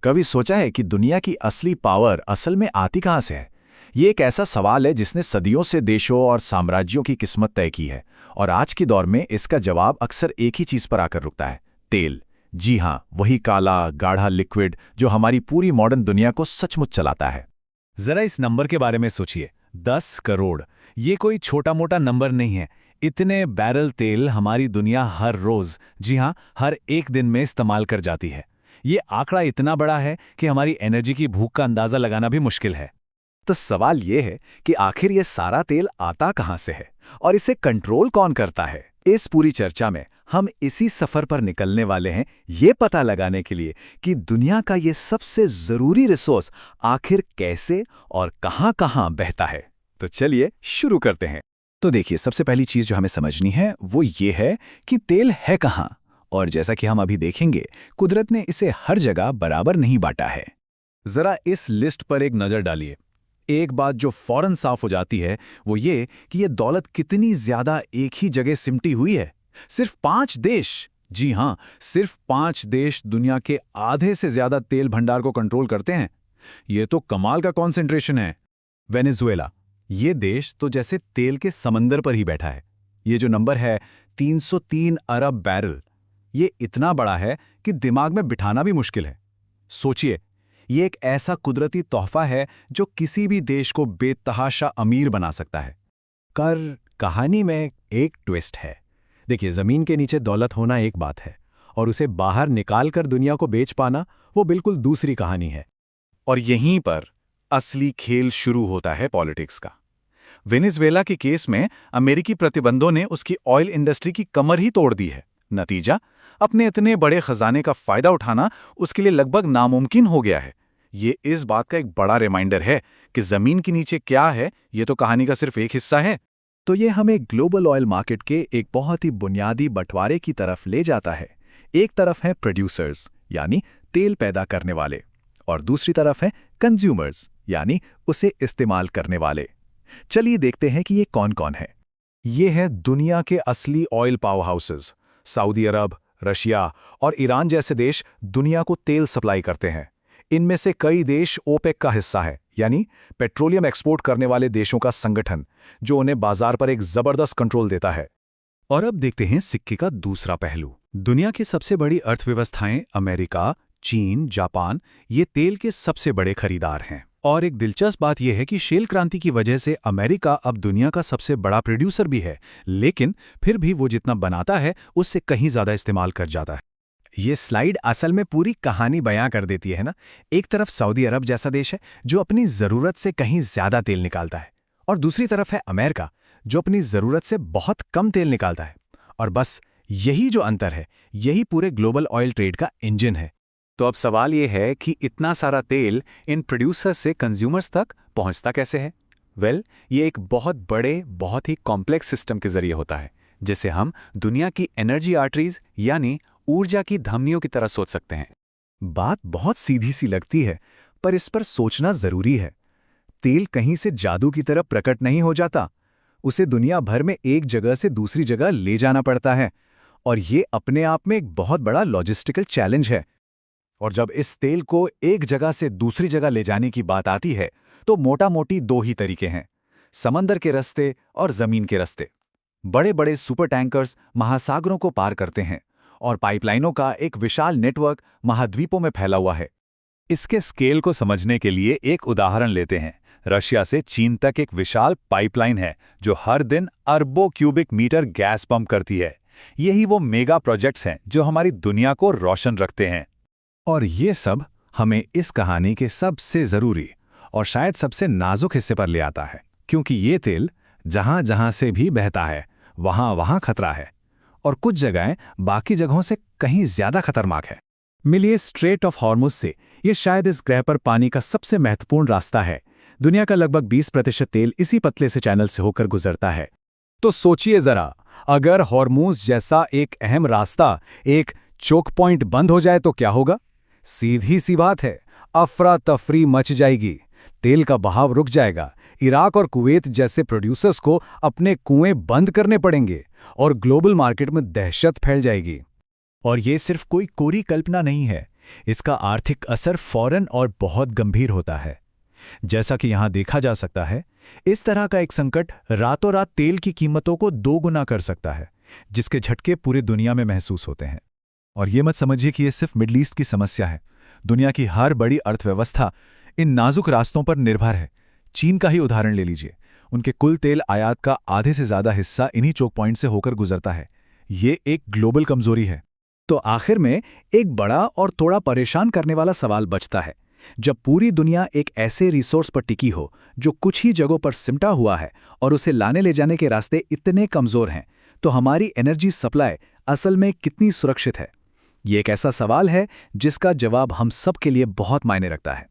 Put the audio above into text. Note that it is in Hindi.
कभी सोचा है कि दुनिया की असली पावर असल में आती कहाँ से है? ये एक ऐसा सवाल है जिसने सदियों से देशों और साम्राज्यों की किस्मत तय की है। और आज के दौर में इसका जवाब अक्सर एक ही चीज पर आकर रुकता है: तेल। जी हाँ, वही काला गाढ़ा लिक्विड जो हमारी पूरी मॉडर्न दुनिया को सचमुच चलाता है। जरा इस नंबर के बारे में सोचिए, 10 करोड़। ये कोई छोटा मोटा नंबर नहीं है। इतने बैरल तेल हमारी दुनिया हर रोज, जी हाँ, हर एक दिन में इस्तेमाल कर जाती है। ये आंकड़ा इतना बड़ा है कि हमारी एनर्जी की भूख का अंदाजा लगाना भी मुश्किल है। तो सवाल ये है कि आखिर ये सारा तेल आता कहाँ से है और इसे कंट्रोल कौन करता है? इस पूरी चर्चा में हम इसी सफर पर निकलने वाले हैं, ये पता लगाने के लिए कि दुनिया का ये सबसे जरूरी रिसोर्स आखिर कैसे और कहां-कहां बहता है। तो चलिए शुरू करते हैं। तो देखिए, सबसे पहली चीज जो हमें समझनी है वो ये है कि तेल है कहाँ। और जैसा कि हम अभी देखेंगे, कुदरत ने इसे हर जगह बराबर नहीं बांटा है। जरा इस लिस्ट पर एक नजर डालिए। एक बात जो फौरन साफ हो जाती है वो ये कि ये दौलत कितनी ज्यादा एक ही जगह सिमटी हुई है। सिर्फ 5 देश, जी हां, सिर्फ 5 देश दुनिया के आधे से ज्यादा तेल भंडार को कंट्रोल करते हैं। ये तो कमाल का कॉन्सेंट्रेशन है। वेनेजुएला, ये देश तो जैसे तेल के समंदर पर ही बैठा है। ये जो नंबर है 303 अरब बैरल, ये इतना बड़ा है कि दिमाग में बिठाना भी मुश्किल है। सोचिए, ये एक ऐसा कुदरती तोहफा है जो किसी भी देश को बेतहाशा अमीर बना सकता है। कर कहानी में एक ट्विस्ट है। देखिए, जमीन के नीचे दौलत होना एक बात है और उसे बाहर निकालकर दुनिया को बेच पाना वो बिल्कुल दूसरी कहानी है। और यहीं पर असली खेल शुरू होता है पॉलिटिक्स का। वेनेजुएला के केस में अमेरिकी प्रतिबंधों ने उसकी ऑयल इंडस्ट्री की कमर ही तोड़ दी है। नतीजा, अपने इतने बड़े खजाने का फायदा उठाना उसके लिए लगभग नामुमकिन हो गया है। ये इस बात का एक बड़ा रिमाइंडर है कि जमीन के नीचे क्या है, ये तो कहानी का सिर्फ एक हिस्सा है। तो ये हमें ग्लोबल ऑयल मार्केट के एक बहुत ही बुनियादी बंटवारे की तरफ ले जाता है। एक तरफ है प्रोड्यूसर्स, यानी तेल पैदा करने वाले, और दूसरी तरफ है कंज्यूमर्स, यानी उसे इस्तेमाल करने वाले। चलिए देखते हैं कि ये कौन कौन है। ये है दुनिया के असली ऑयल पावर हाउसेस। सऊदी अरब, रशिया और ईरान जैसे देश दुनिया को तेल सप्लाई करते हैं। इनमें से कई देश ओपेक का हिस्सा है, यानी पेट्रोलियम एक्सपोर्ट करने वाले देशों का संगठन, जो उन्हें बाजार पर एक जबरदस्त कंट्रोल देता है। और अब देखते हैं सिक्के का दूसरा पहलू। दुनिया की सबसे बड़ी अर्थव्यवस्थाएं अमेरिका, चीन, जापान, ये तेल के सबसे बड़े खरीदार हैं। और एक दिलचस्प बात यह है कि शेल क्रांति की वजह से अमेरिका अब दुनिया का सबसे बड़ा प्रोड्यूसर भी है, लेकिन फिर भी वो जितना बनाता है उससे कहीं ज्यादा इस्तेमाल कर जाता है। ये स्लाइड असल में पूरी कहानी बयां कर देती है ना। एक तरफ सऊदी अरब जैसा देश है जो अपनी जरूरत से कहीं ज्यादा तेल निकालता है, और दूसरी तरफ है अमेरिका जो अपनी जरूरत से बहुत कम तेल निकालता है। और बस यही जो अंतर है, यही पूरे ग्लोबल ऑयल ट्रेड का इंजन है। तो अब सवाल ये है कि इतना सारा तेल इन प्रोड्यूसर्स से कंज्यूमर्स तक पहुंचता कैसे है? ये एक बहुत बड़े, बहुत ही कॉम्प्लेक्स सिस्टम के जरिए होता है, जिसे हम दुनिया की एनर्जी आर्टरीज यानी ऊर्जा की धमनियों की तरह सोच सकते हैं। बात बहुत सीधी सी लगती है, पर इस पर सोचना जरूरी है। तेल कहीं से जादू की तरह प्रकट नहीं हो जाता। उसे दुनिया भर में एक जगह से दूसरी जगह ले जाना पड़ता है, और ये अपने आप में एक बहुत बड़ा लॉजिस्टिकल चैलेंज है। और जब इस तेल को एक जगह से दूसरी जगह ले जाने की बात आती है, तो मोटा-मोटी 2 ही तरीके हैं: समंदर के रास्ते और जमीन के रास्ते। बड़े बड़े सुपर टैंकर्स महासागरों को पार करते हैं, और पाइपलाइनों का एक विशाल नेटवर्क महाद्वीपों में फैला हुआ है। इसके स्केल को समझने के लिए एक उदाहरण लेते हैं। रशिया से चीन तक एक विशाल पाइपलाइन है जो हर दिन अरबों क्यूबिक मीटर गैस पंप करती है। यही वो मेगा प्रोजेक्ट्स हैं जो हमारी दुनिया को रोशन रखते हैं। और ये सब हमें इस कहानी के सबसे जरूरी और शायद सबसे नाजुक हिस्से पर ले आता है, क्योंकि ये तेल जहां जहां से भी बहता है, वहां वहां खतरा है, और कुछ जगहें बाकी जगहों से कहीं ज्यादा खतरनाक है। मिलिए स्ट्रेट ऑफ हॉर्मुज से। ये शायद इस ग्रह पर पानी का सबसे महत्वपूर्ण रास्ता है। दुनिया का लगभग 20% तेल इसी पतले से चैनल से होकर गुजरता है। तो सोचिए जरा, अगर हॉर्मुज जैसा एक अहम रास्ता, एक चोक पॉइंट बंद हो जाए तो क्या होगा? सीधी सी बात है, अफरा तफरी मच जाएगी। तेल का बहाव रुक जाएगा। इराक और कुवैत जैसे प्रोड्यूसर्स को अपने कुएं बंद करने पड़ेंगे, और ग्लोबल मार्केट में दहशत फैल जाएगी। और ये सिर्फ कोई कोरी कल्पना नहीं है, इसका आर्थिक असर फौरन और बहुत गंभीर होता है। जैसा कि यहां देखा जा सकता है, इस तरह का एक संकट रातों रात तेल की कीमतों को 2 गुना कर सकता है, जिसके झटके पूरी दुनिया में महसूस होते हैं। और ये मत समझिए कि ये सिर्फ मिडल ईस्ट की समस्या है। दुनिया की हर बड़ी अर्थव्यवस्था इन नाजुक रास्तों पर निर्भर है। चीन का ही उदाहरण ले लीजिए। उनके कुल तेल आयात का आधे से ज्यादा हिस्सा इन्हीं चोक पॉइंट से होकर गुजरता है। ये एक ग्लोबल कमजोरी है। तो आखिर में एक बड़ा और थोड़ा परेशान करने वाला सवाल बचता है। जब पूरी दुनिया एक ऐसे रिसोर्स पर टिकी हो जो कुछ ही जगहों पर सिमटा हुआ है और उसे लाने ले जाने के रास्ते इतने कमजोर हैं, तो हमारी एनर्जी सप्लाई असल में कितनी सुरक्षित है? ये एक ऐसा सवाल है जिसका जवाब हम सब के लिए बहुत मायने रखता है।